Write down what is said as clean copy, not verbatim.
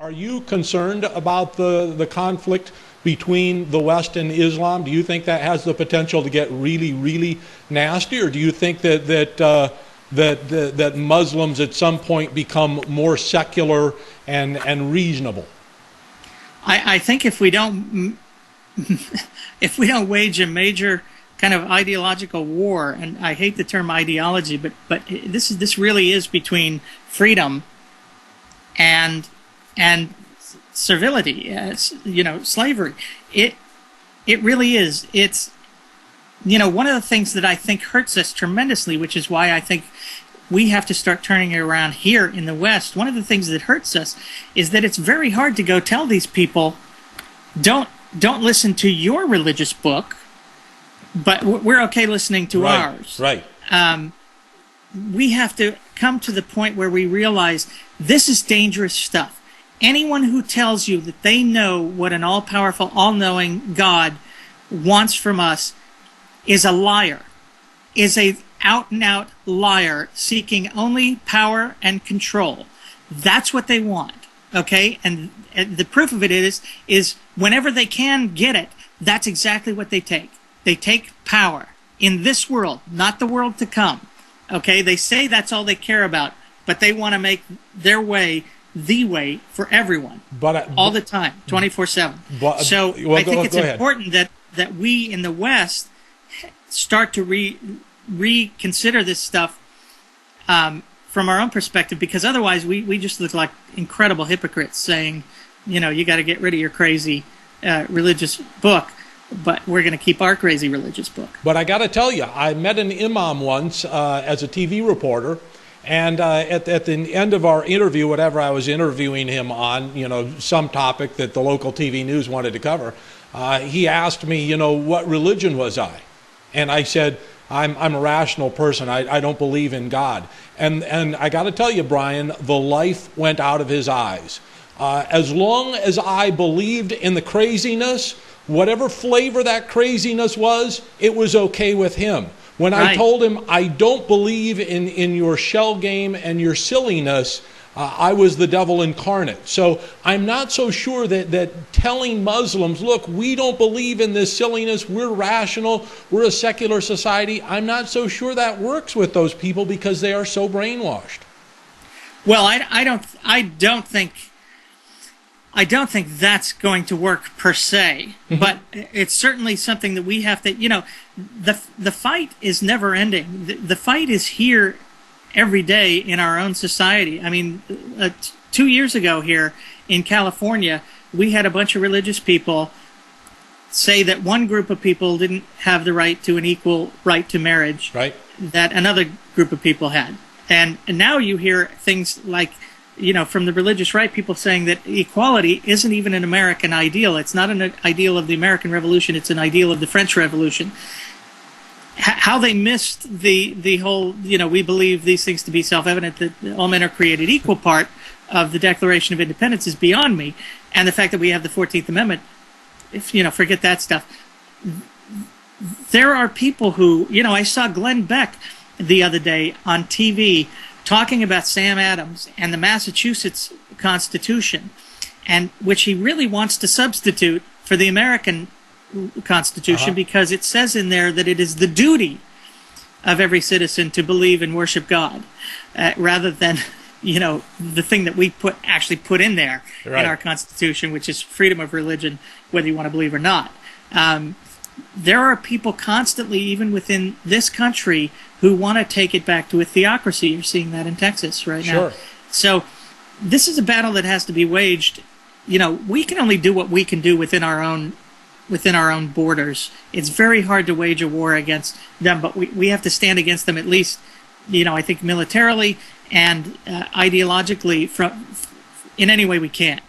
Are you concerned about the conflict between the West and Islam? Do you think that has the potential to get really, really nasty, or do you think that Muslims at some point become more secular and reasonable? I think if we don't wage a major kind of ideological war, and I hate the term ideology, but this really is between freedom and servility, slavery. It really is. It's, one of the things that I think hurts us tremendously, which is why I think we have to start turning it around here in the West. One of the things that hurts us is that it's very hard to go tell these people, don't listen to your religious book, but we're okay listening to ours. Right. We have to come to the point where we realize this is dangerous stuff. Anyone who tells you that they know what an all-powerful, all-knowing God wants from us is a liar, is a out-and-out liar seeking only power and control. That's what they want, okay? And the proof of it is whenever they can get it, that's exactly what they take. They take power in this world, not the world to come, okay? They say that's all they care about, but they want to make their way the way for everyone, all the time, 24/7. So I think it's important that we in the West start to reconsider this stuff from our own perspective, because otherwise we just look like incredible hypocrites saying, you got to get rid of your crazy religious book, but we're going to keep our crazy religious book. But I got to tell you, I met an imam once as a TV reporter. And at the end of our interview, whatever I was interviewing him on, some topic that the local TV news wanted to cover, he asked me, what religion was I? And I said, I'm a rational person. I don't believe in God. And I got to tell you, Brian, the life went out of his eyes. As long as I believed in the craziness, whatever flavor that craziness was, it was okay with him. When I told him I don't believe in your shell game and your silliness, I was the devil incarnate. So I'm not so sure that telling Muslims, look, we don't believe in this silliness, we're rational, we're a secular society, I'm not so sure that works with those people because they are so brainwashed. Well, I don't think that's going to work per se, but it's certainly something that we have to, the fight is never ending. The fight is here every day in our own society. I mean, 2 years ago here in California, we had a bunch of religious people say that one group of people didn't have the right to an equal right to marriage that another group of people had. And now you hear things like, from the religious right, people saying that equality isn't even an American ideal. It's not an ideal of the American Revolution. It's an ideal of the French Revolution. How they missed the whole, we believe these things to be self-evident, that all men are created equal part of the Declaration of Independence is beyond me. And the fact that we have the 14th Amendment, forget that stuff. There are people who, I saw Glenn Beck the other day on TV talking about Sam Adams and the Massachusetts Constitution, and which he really wants to substitute for the American Constitution because it says in there that it is the duty of every citizen to believe and worship God, rather than the thing that we actually put in there in our Constitution, which is freedom of religion, whether you want to believe or not. There are people constantly, even within this country, who want to take it back to a theocracy. You're seeing that in Texas right now. So this is a battle that has to be waged. We can only do what we can do within our own borders. It's very hard to wage a war against them, but we have to stand against them at least, I think militarily and ideologically in any way we can.